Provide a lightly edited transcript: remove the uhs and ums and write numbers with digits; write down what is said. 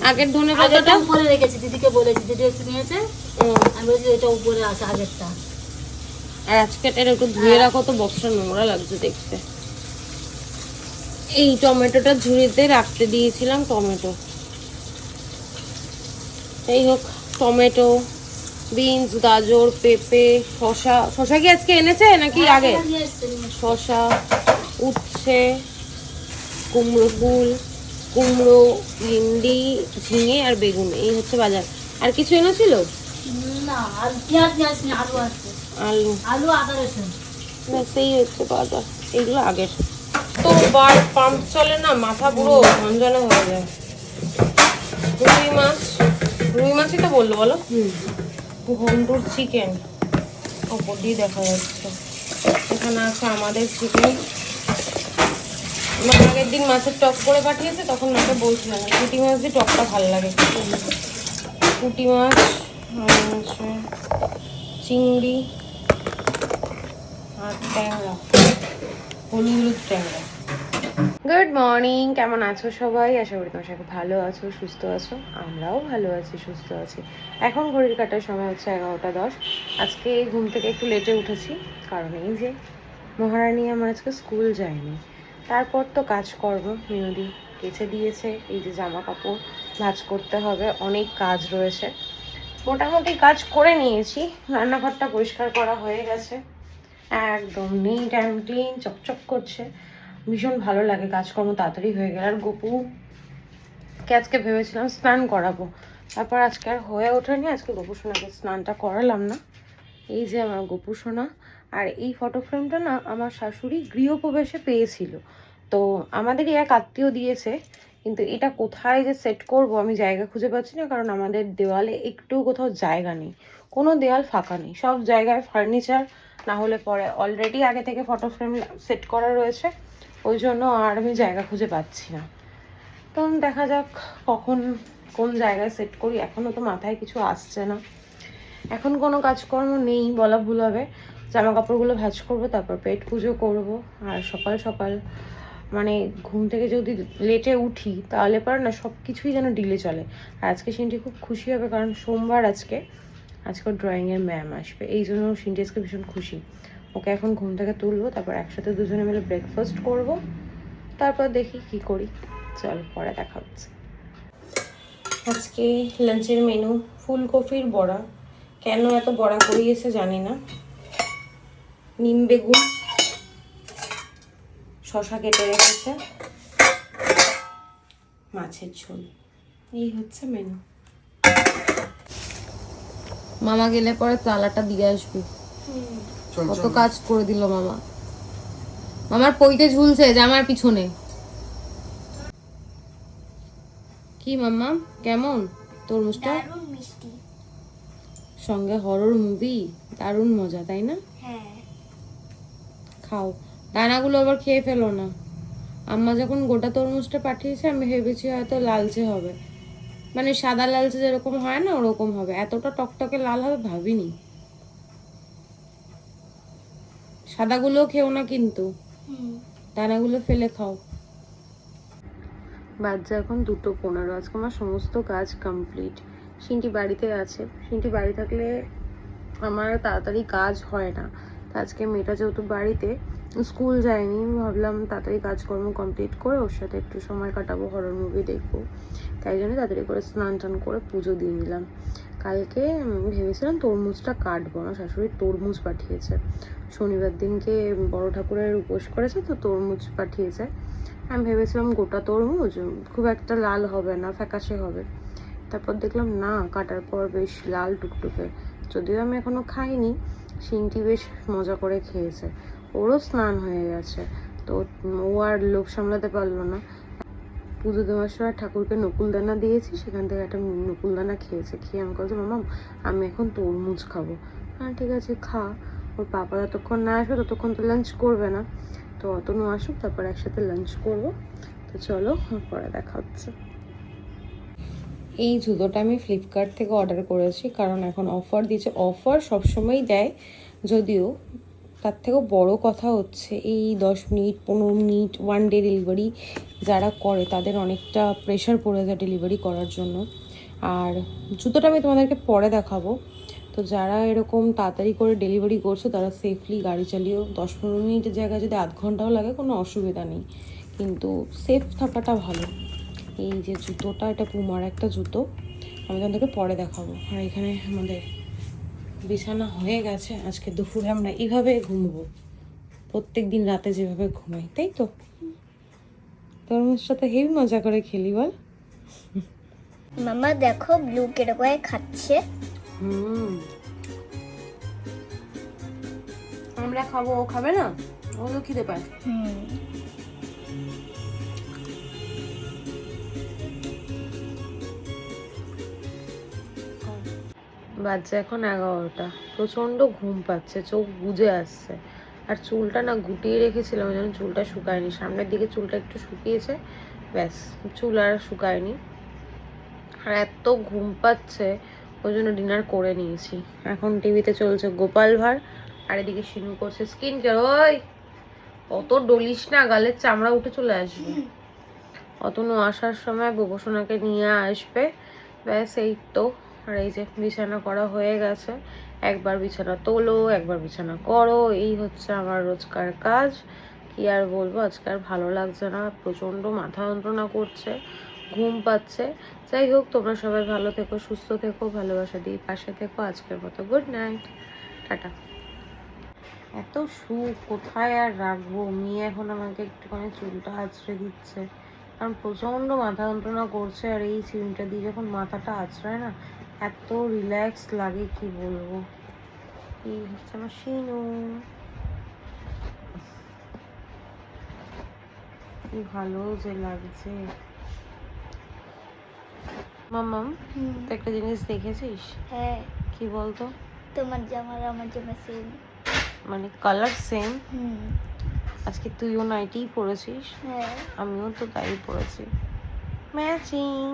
আগের ধনে পাতাটা উপরে রেখেছি, দিদিকে বলেছি, দিদি একটু নিয়েছে, আমি বলছি এটা উপরে আছে আগেরটা। আর আজকে এটা একটু ধুয়ে রাখো তো, বক্সটা নোংরা লাগছে দেখতে। এই টমেটোটা ঝুড়িতে রাখতে দিয়েছিলাম, টমেটো। যাই হোক, টমেটো, বিনস, গাজর, পেঁপে, শসা। শসা কি আজকে এনেছে নাকি আগে? শসা, উচ্ছে, কুমড়ো ফুল, কুমড়ো, ভিন্ডি, ঝিঙে আর বেগুন, এই হচ্ছে বাজার। আর কিছু এনেছিল না? আর পেঁয়াজ নিয়ে আলু আছে, আলু, আলু আদা রসুন, ব্যাস এই হচ্ছে বাজার। এগুলো আগের। তো বার পাম্প চলে না, মাথা পুরো ঝনঝনে হয়ে যায়। রুই মাছ, রুই মাছই তো বললো, বলো। ঘন্টুর চিকেন ওপর দিয়ে দেখা যাচ্ছে। এখানে আছে আমাদের চিকেন। আগের দিন মাছের টক করে পাঠিয়েছে, তখন মাকে বলছিলাম পুঁটি মাছ দিয়ে টকটা ভালো লাগে। পুঁটি মাছ আর হচ্ছে চিংড়ি আর ট্যাংরা, হলুদ ট্যাংরা। গুড মর্নিং, কেমন আছো সবাই? আশা করি তোমার সাথে ভালো আছো, সুস্থ আছো। আমরাও ভালো আছি, সুস্থ আছি। এখন ঘড়ির কাটার সময় হচ্ছে 11টা 10। আজকে ঘুম থেকে একটু লেটে উঠেছি, কারণ এই যে মহারানী আমার আজকে স্কুল যায়নি। তারপর তো কাজকর্ম মিনুদি কেচে দিয়েছে, এই যে জামা কাপড় ভাঁজ করতে হবে, অনেক কাজ রয়েছে। মোটামুটি কাজ করে নিয়েছি, রান্নাঘরটা পরিষ্কার করা হয়ে গেছে, একদম নিট অ্যান্ড ক্লিন, চকচক করছে। ভীষণ ভালো লাগে কাজকর্ম তাড়াতাড়ি হয়ে গেল। আর গপুকে আজকে ভেবেছিলাম স্নান করাবো, তারপর আজকে আর হয়ে ওঠেনি। আজকে গপু সোনাকে স্নানটা করালাম না। এই যে আমার গপু সোনা। আর এই ফটো ফ্রেমটা না আমার শাশুড়ি গৃহপ্রবেশে পেয়েছিল, তো আমাদেরই এক আত্মীয় দিয়েছে। কিন্তু এটা কোথায় যে সেট করব আমি জায়গা খুঁজে পাচ্ছি না, কারণ আমাদের দেওয়ালে একটু কোথাও জায়গা নেই, কোনো দেওয়াল ফাঁকা নেই, সব জায়গায় ফার্নিচার, না হলে পরে অলরেডি আগে থেকে ফটো ফ্রেম সেট করা রয়েছে, ওই জন্য আর আমি জায়গা খুঁজে পাচ্ছি না। তখন দেখা যাক কখন কোন জায়গায় সেট করি, এখনও তো মাথায় কিছু আসছে না। এখন কোনো কাজকর্ম নেই বলা ভুল হবে। জামা কাপড়গুলো ভাঁজ করবো, তারপর পেট পুজো করব। আর সকাল সকাল মানে ঘুম থেকে যদি লেটে উঠি তাহলে পর না সব কিছুই যেন ডিলে চলে। আর আজকে সিনটি খুব খুশি হবে, কারণ সোমবার আজকে ড্রয়িংয়ের ম্যাম আসবে, এই জন্য সিনটি আজকে ভীষণ খুশি। ওকে এখন ঘুম থেকে তুলবো, তারপর একসাথে দুজনে মিলে ব্রেকফাস্ট করব, তারপর দেখি কি করি। চল পরে দেখা হচ্ছে। আজকে লাঞ্চের মেনু ফুলকপির বড়া। কেন এত বড়া করিয়েছে জানি না। নিম বেগুন, শশা কেটে রেখেছে, মাছের ঝোল, এই হচ্ছে মেনু। মামা গেলে পরে তালাটা দিয়ে আসবি। কত কাজ করে দিল মামা। মামার পইতে ঝুলছে জামার পিছনে। কি মাম্মা, কেমন তরমুজটা? দারুণ মিষ্টি। সঙ্গে হরর মুভি, দারুণ মজা, তাই না? হ্যাঁ। খাও, দানাগুলো আবার খেয়ে ফেলো না। আম্মা যখন গোটা তরমুজটা পাঠিয়েছে আমি ভেবেছি হয়তো লালচে হবে, মানে সাদা লালচে যেরকম হয় না ওরকম হবে, এতটা টকটকে লাল হবে ভাবিনি। সাদাগুলো খেও না কিন্তু, দানাগুলো ফেলে খাও। বাজছে এখন 2:15। আজকে আমার সমস্ত কাজ কমপ্লিট। সিনটি বাড়িতে আছে, সিনটি বাড়ি থাকলে আমার তাড়াতাড়ি কাজ হয় না। তো আজকে মেয়েটা যেহেতু বাড়িতে, স্কুল যায়নি, ভাবলাম তাড়াতাড়ি কাজকর্ম কমপ্লিট করে ওর সাথে একটু সময় কাটাবো, হরর মুভি দেখবো। তাই জন্য তাড়াতাড়ি করে স্নান টান করে পুজো দিয়ে নিলাম। কালকে ভেবেছিলাম তরমুজটা কাটবো, আমার শাশুড়ি তরমুজ পাঠিয়েছে। শনিবার দিনকে বড় ঠাকুরের উপোস করেছে, তো তরমুজ পাঠিয়েছে। আমি ভেবেছিলাম গোটা তরমুজ খুব একটা লাল হবে না, ফ্যাকাশে হবে। তারপর দেখলাম না, কাটার পর বেশ লাল টুকটুকে। যদিও আমি এখনো খাইনি, সিনটি বেশ মজা করে খেয়েছে, ওরও স্নান হয়ে গেছে। তো ও আর লোভ সামলাতে পারলো না। পুজো দেওয়ার সময় ঠাকুরকে নকুলদানা দিয়েছি, সেখান থেকে একটা নকুলদানা খেয়েছে। খেয়ে আমি বলছি মামা আমি এখন তরমুজ খাবো। হ্যাঁ ঠিক আছে খা। ওর পাপা যতক্ষণ না আসবে ততক্ষণ তো লাঞ্চ করবে না, তো অতনু আসুক তারপর একসাথে লাঞ্চ করবো। তো চলো পরে দেখা হচ্ছে। এই জুতোটা আমি ফ্লিপকার্ট থেকে অর্ডার করেছি, কারণ এখন অফার দিচ্ছে। অফার সবসময়ই দেয়, যদিও তার থেকেও বড় কথা হচ্ছে এই 10 মিনিট 15 মিনিট 1 ডে ডেলিভারি যারা করে তাদের অনেকটা প্রেশার পড়ে যায় ডেলিভারি করার জন্য। আর জুতোটা আমি তোমাদেরকে পরে দেখাবো। তো যারা এরকম তাড়াতাড়ি করে ডেলিভারি করছো তারা সেফলি গাড়ি চালিয়েও 10-15 মিনিটের জায়গায় যদি আধ ঘন্টাও লাগে কোনো অসুবিধা নেই, কিন্তু সেফ থাকাটা ভালো। এই যে জুতোটা, এটা পুমার একটা জুতো, আমি তোমাদেরকে পরে দেখাবো। আর এখানে আমাদের বিছানা হয়ে গেছে। আজকে দুপুরে আমরা এইভাবে ঘুমবো, প্রত্যেক দিন রাতে যেভাবে ঘুমাই, তাই তো? তোর সাথে হেভি মজা করে খেলি বল। মামা দেখো ব্লু কিরকম খাচ্ছে। আমরা খাবো, ও খাবে না, ও তো খিদে পায়। বাজছে এখন 11টা। প্রচন্ড ঘুম পাচ্ছে, চোখ বুজে আসছে। আর চুলটা না গুটিয়ে রেখেছিলাম, ওই জন্য চুলটা শুকায়নি। সামনের দিকে চুলটা একটু শুকিয়েছে, ব্যাস, চুল আর শুকায়নি। আর এত ঘুম পাচ্ছে ওই জন্য ডিনার করে নিয়েছি। এখন টিভিতে চলছে গোপাল ভাঁড়, আর এদিকে শিনু করছে স্কিন কেয়ার। ওই অত ডলিস না, গালের চামড়া উঠে চলে আসবে। অতনু আসার সময় বুবসোনাকে নিয়ে আসবে, ব্যাস এই তো। আর এই যে বিছানা করা হয়ে গেছে, একবার বিছানা তোলো, একবার বিছানা করো, এই হচ্ছে আমার রোজকার কাজ। কি আর বলবো, আজকে আর ভালো লাগছে না, প্রচন্ড মাথা যন্ত্রণা করছে, ঘুম পাচ্ছে। যাই হোক, তোমরা সবাই ভালো থেকো, সুস্থ থেকো, ভালোবাসা দিয়ে পাশে থেকো। আজকের মতো গুড নাইট, টাটা। এত সুখ কোথায় আর রাখবো, মেয়ে এখন আমাকে একটুখানি চুলটা আঁচড়ে দিচ্ছে, কারণ প্রচন্ড মাথা যন্ত্রণা করছে। আর এই চিমটা দিয়ে যখন মাথাটা আঁচড়ায় না, এত রিল্যাক্স লাগে কি বলবো। এই হচ্ছে আমার শিনু, কি ভালো যে লাগছে। মামাম, তো একটা জিনিস দেখেছিস? হ্যাঁ, কি বলতো? তোমার জামা আর আমার জামা সেম। মানে কালার সেম। আজকে তুইও নাইটিই পরেছিস, হ্যাঁ, আমিও তো তাই পরেছি, ম্যাচিং।